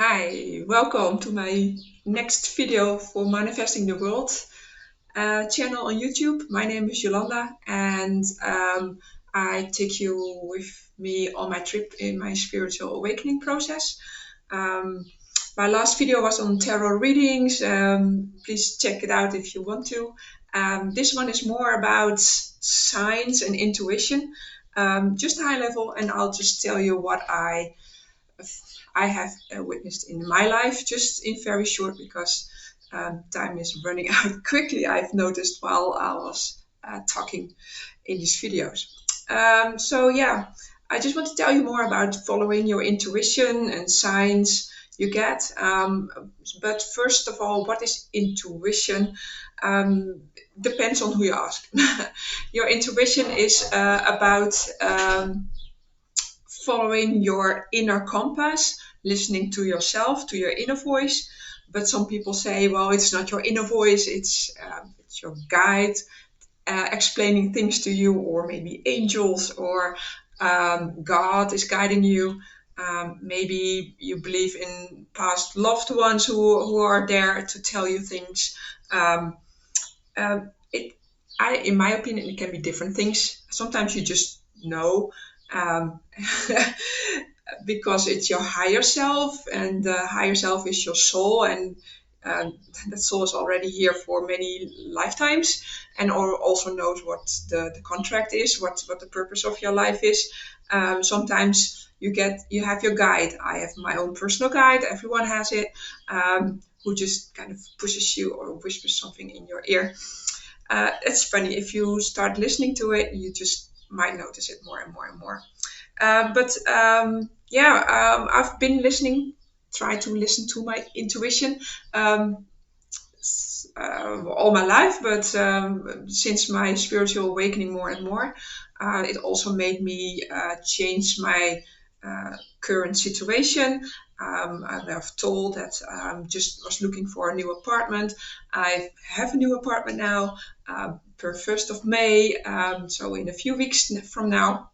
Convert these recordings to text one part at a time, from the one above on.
Hi, welcome to my next video for Manifesting the World channel on YouTube. My name is Yolanda, and I take you with me on my trip in my spiritual awakening process. My last video was on tarot readings. Please check it out if you want to. This one is more about signs and intuition, just high level, and I'll just tell you what I have witnessed in my life, just in very short, because time is running out quickly, I've noticed while I was talking in these videos. I just want to tell you more about following your intuition and signs you get. But first of all, what is intuition? Depends on who you ask. Your intuition is about following your inner compass, listening to yourself, to your inner voice. But some people say, well, it's not your inner voice, it's your guide explaining things to you, or maybe angels, or God is guiding you. Maybe you believe in past loved ones who are there to tell you things. In my opinion, it can be different things. Sometimes you just know. Um, because it's your higher self, and the higher self is your soul, and that soul is already here for many lifetimes, and also knows what the contract is, what the purpose of your life is. Sometimes you have your guide. I have my own personal guide. Everyone has it, who just kind of pushes you or whispers something in your ear. It's funny, if you start listening to it, you just might notice it more and more and more. I've been try to listen to my intuition all my life, but since my spiritual awakening more and more, it also made me change my current situation. I've told that I just was looking for a new apartment. I have a new apartment now, per 1st of May, so in a few weeks from now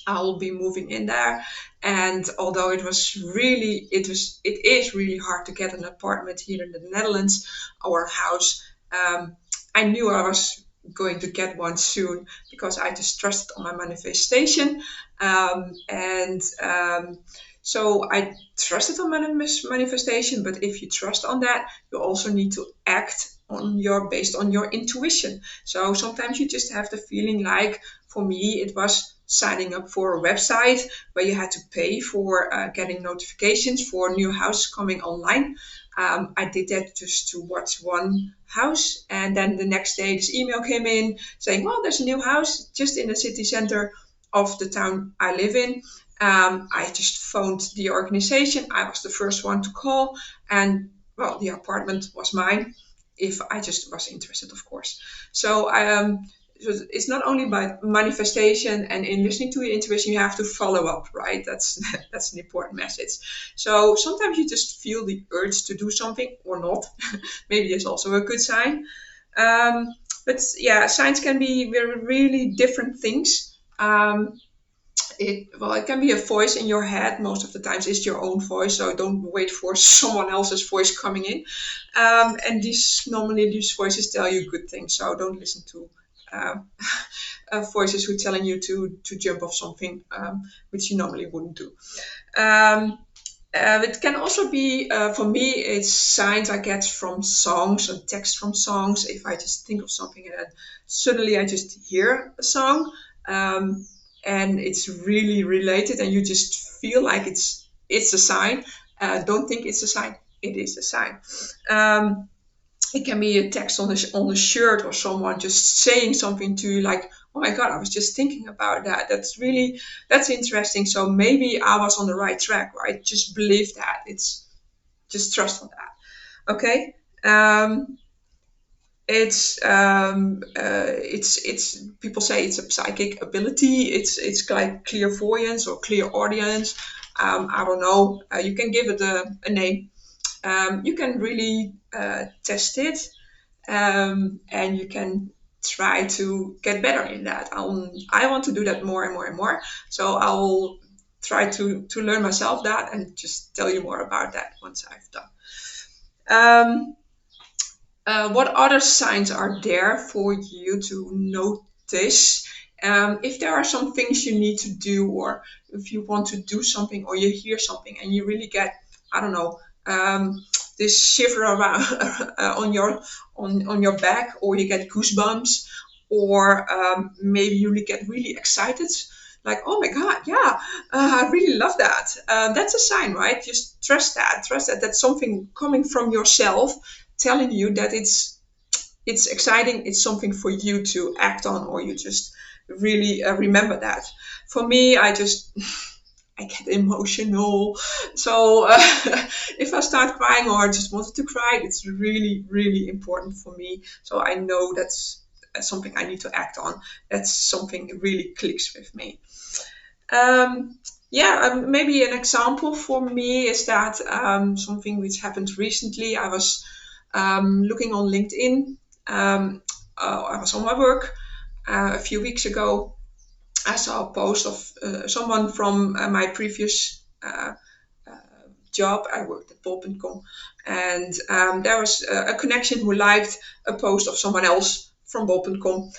I will be moving in there. And although it is really hard to get an apartment here in the Netherlands or a house, I knew I was going to get one soon, because I just trusted on my manifestation. So I trusted on my manifestation, but if you trust on that, you also need to act based on your intuition. So sometimes you just have the feeling, like for me, it was signing up for a website where you had to pay for getting notifications for new houses coming online. I did that just to watch one house, and then the next day this email came in saying, well, there's a new house just in the city center of the town I live in. I just phoned the organization. I was the first one to call, and well, the apartment was mine, if I just was interested, of course. So it's not only about manifestation and in listening to your intuition, you have to follow up, right? That's an important message. So sometimes you just feel the urge to do something or not. Maybe it's also a good sign. But yeah, signs can be really different things. It can be a voice in your head. Most of the times it's your own voice, so don't wait for someone else's voice coming in. And normally these voices tell you good things, so don't listen to voices who are telling you to jump off something, which you normally wouldn't do. It can also be, for me, it's signs I get from songs or text from songs. If I just think of something and then suddenly I just hear a song, and it's really related, and you just feel like it's a sign. Don't think it's a sign. It is a sign. It can be a text on a shirt, or someone just saying something to you, like, oh my God, I was just thinking about that. That's interesting. So maybe I was on the right track, right? Just believe that. It's just trust on that. Okay. It's people say it's a psychic ability. It's like clairvoyance or clairaudience. I don't know. You can give it a name. You can really test it, and you can try to get better in that. I want to do that more and more and more. So I will try to learn myself that and just tell you more about that once I've done. What other signs are there for you to notice? If there are some things you need to do, or if you want to do something, or you hear something and you really get, I don't know, this shiver around on your back, or you get goosebumps, or maybe you get really excited, like, oh my God, yeah, I really love that. That's a sign, right? Just trust that that's something coming from yourself, telling you that it's exciting, it's something for you to act on, or you just really remember that. For me, I get emotional. So if I start crying or I just wanted to cry, it's really, really important for me. So I know that's something I need to act on. That's something that really clicks with me. Maybe an example for me is that something which happened recently. I was looking on LinkedIn. I was on my work a few weeks ago. I saw a post of someone from my previous job. I worked at bol.com, and there was a connection who liked a post of someone else from bol.com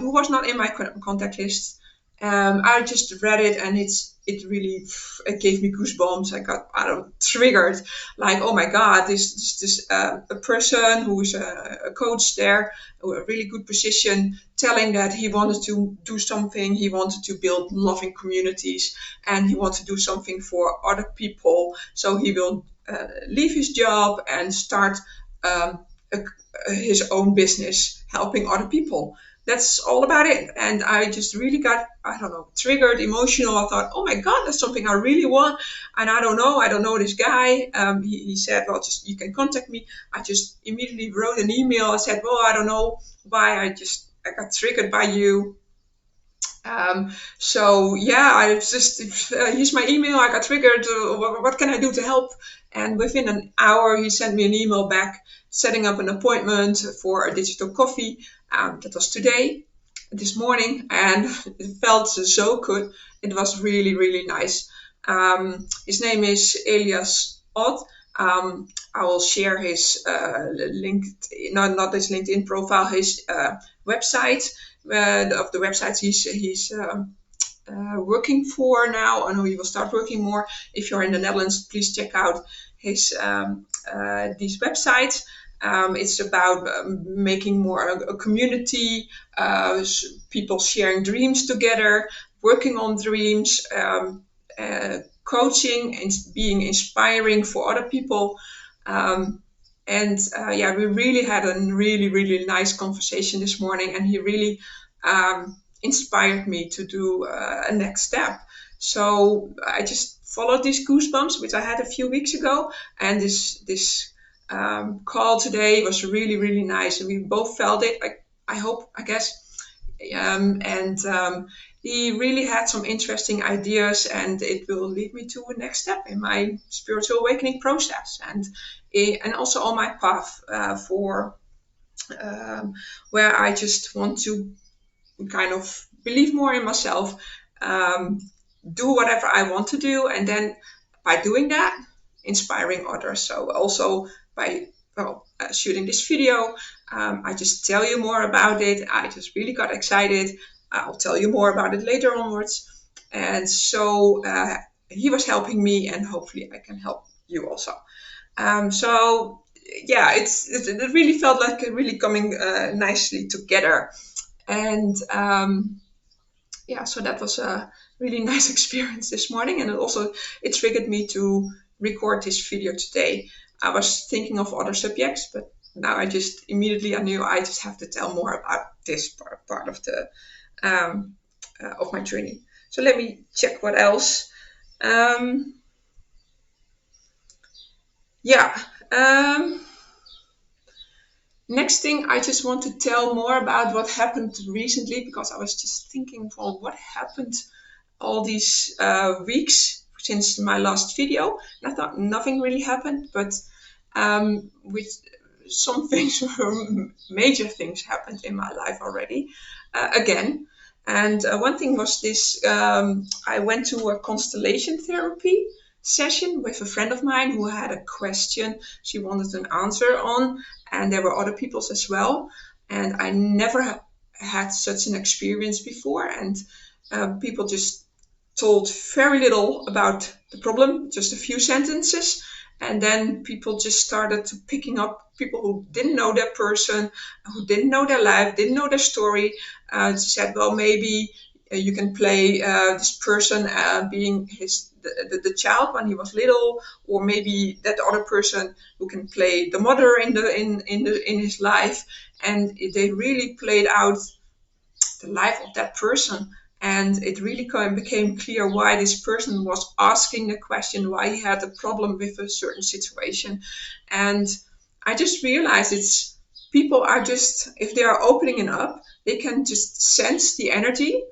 who was not in my contact list. I just read it, and it gave me goosebumps. I got triggered, like, oh my God, this a person who is a coach there, a really good position, telling that he wanted to do something. He wanted to build loving communities, and he wants to do something for other people. So he will leave his job and start his own business, helping other people. That's all about it. And I just really got, triggered, emotional. I thought, oh my God, that's something I really want. And I don't know this guy. He said, well, just, you can contact me. I just immediately wrote an email. I said, well, I don't know why I got triggered by you. I just, here's my email. I got triggered. What can I do to help? And within an hour, he sent me an email back, setting up an appointment for a digital coffee. That was this morning, and it felt so good. It was really, really nice. His name is Elias. I will share his not his LinkedIn profile, his website, of the websites he's working for now. I know he will start working more. If you're in the Netherlands, please check out his these websites. It's about making more a community, people sharing dreams together, working on dreams, coaching and being inspiring for other people. We really had a really, really nice conversation this morning, and he really inspired me to do a next step. So I just followed these goosebumps, which I had a few weeks ago, and this call today was really, really nice, and we both felt it. I guess. He really had some interesting ideas, and it will lead me to a next step in my spiritual awakening process, and also on my path for where I just want to kind of believe more in myself, do whatever I want to do, and then by doing that, inspiring others. So also by shooting this video, I just tell you more about it. I just really got excited. I'll tell you more about it later onwards. And so he was helping me, and hopefully I can help you also. It really felt like really coming nicely together. And so that was a really nice experience this morning. And it triggered me to record this video today. I was thinking of other subjects, but now I knew I just have to tell more about this part of the of my journey. So let me check what else. Next thing, I just want to tell more about what happened recently, because I was just thinking, well, what happened all these weeks since my last video. And I thought nothing really happened, but with some things, major things happened in my life already. Again, And one thing was this, I went to a constellation therapy session with a friend of mine who had a question she wanted an answer on, and there were other people as well. And I never had such an experience before, and people just told very little about the problem, just a few sentences, and then people just started to picking up people who didn't know that person, who didn't know their life, didn't know their story. Said, well, maybe you can play this person being the child when he was little, or maybe that other person who can play the mother in his life, and they really played out the life of that person. And it really became clear why this person was asking the question, why he had a problem with a certain situation. And I just realized it's people are just, if they are opening it up, they can just sense the energy,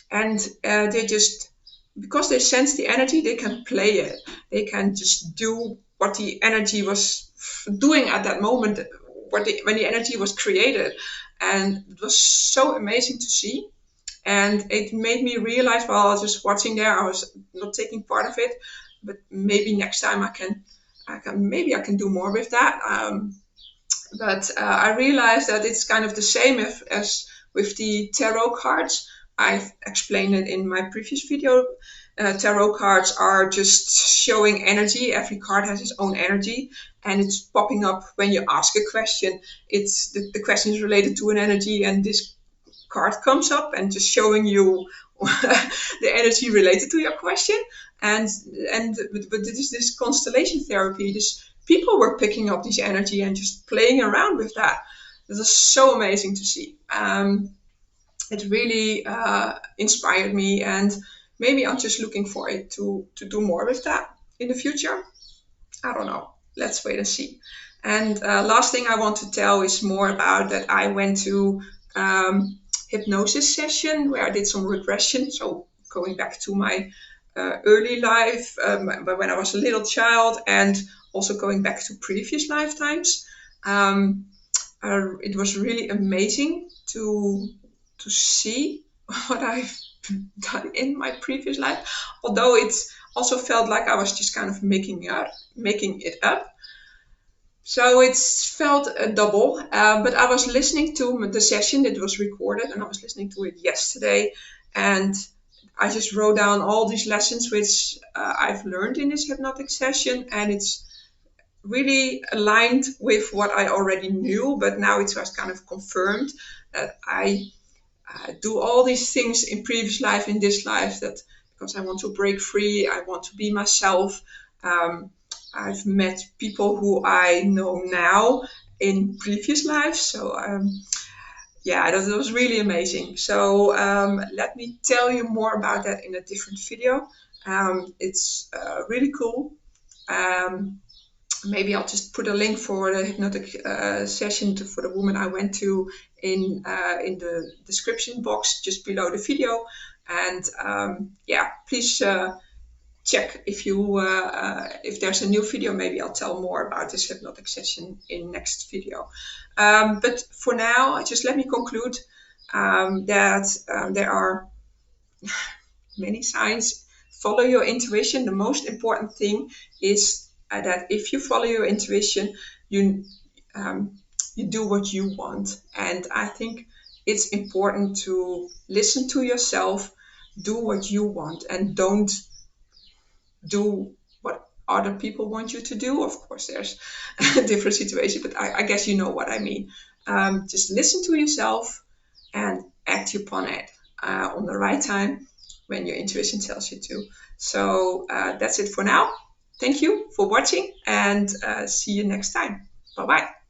and they just, because they sense the energy, they can play it. They can just do what the energy was doing at that moment, when the energy was created. And it was so amazing to see. And it made me realize, while I was just watching there, I was not taking part of it, but maybe next time maybe I can do more with that. But I realized that it's kind of the same as with the tarot cards. I've explained it in my previous video. Tarot cards are just showing energy. Every card has its own energy, and it's popping up when you ask a question. It's the question is related to an energy, and this card comes up and just showing you the energy related to your question. And but this constellation therapy, this people were picking up this energy and just playing around with that. It was so amazing to see. It really inspired me, and maybe I'm just looking for it to do more with that in the future. I don't know. Let's wait and see. And last thing I want to tell is more about that I went to hypnosis session where I did some regression. So going back to my early life, when I was a little child, and also going back to previous lifetimes. It was really amazing to see what I've done in my previous life, although it also felt like I was just kind of making it up. So it felt a double, but I was listening to the session that was recorded, and I was listening to it yesterday, and I just wrote down all these lessons which I've learned in this hypnotic session, and it's really aligned with what I already knew, but now it was kind of confirmed that I do all these things in previous life, in this life, that because I want to break free, I want to be myself. I've met people who I know now in previous lives. So yeah, that was really amazing. So let me tell you more about that in a different video. It's really cool. Maybe I'll just put a link for the hypnotic session for the woman I went to in the description box just below the video. And yeah, please check if there's a new video. Maybe I'll tell more about this hypnotic session in next video. But for now, just let me conclude that there are many signs. Follow your intuition. The most important thing is that if you follow your intuition, you do what you want. And I think it's important to listen to yourself, do what you want, and don't do what other people want you to do. Of course, there's a different situation, but I guess you know what I mean. Just listen to yourself and act upon it on the right time when your intuition tells you to. So that's it for now. Thank you for watching, and see you next time. Bye-bye.